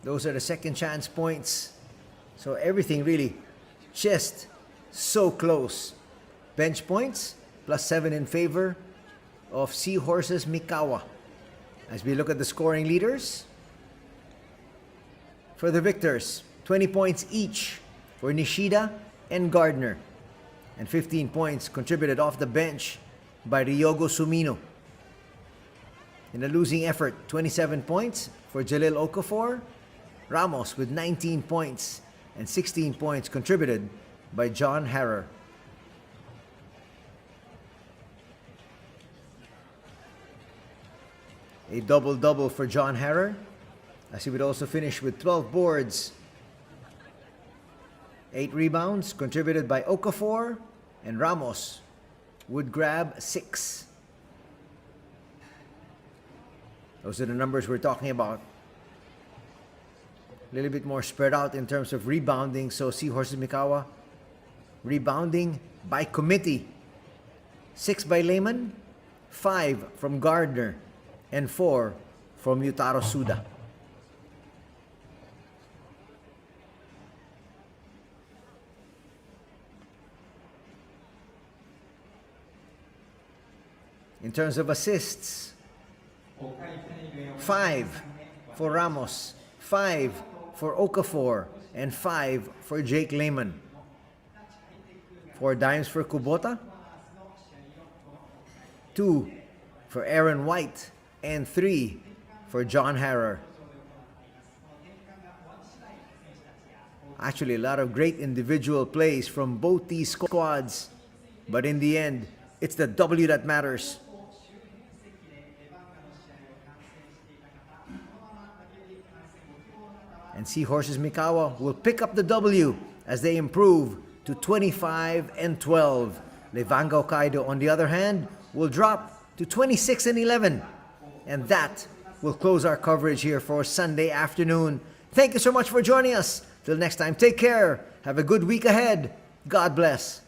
Those are the second chance points. So everything really just so close. Bench points, +7 in favor of Seahorses Mikawa. As we look at the scoring leaders, for the victors, 20 points each for Nishida and Gardner. And 15 points contributed off the bench by Ryogo Sumino. In a losing effort, 27 points for Jalil Okafor. Ramos with 19 points and 16 points contributed by John Harrer. A double-double for John Harrer, as he would also finish with 12 boards. 8 rebounds contributed by Okafor, and Ramos would grab 6. Those are the numbers we're talking about. A little bit more spread out in terms of rebounding. So Seahorses Mikawa rebounding by committee. 6 by Layman, 5 from Gardner, and 4 from Yutaro Suda. In terms of assists, 5 for Ramos, 5 for Okafor, and 5 for Jake Layman. 4 dimes for Kubota, 2 for Aaron White, and 3 for John Harrer. Actually, a lot of great individual plays from both these squads, but in the end, it's the W that matters. And Seahorses Mikawa will pick up the W as they improve to 25-12. Levanga Hokkaido, on the other hand, will drop to 26-11. And that will close our coverage here for Sunday afternoon. Thank you so much for joining us. Till next time, take care. Have a good week ahead. God bless.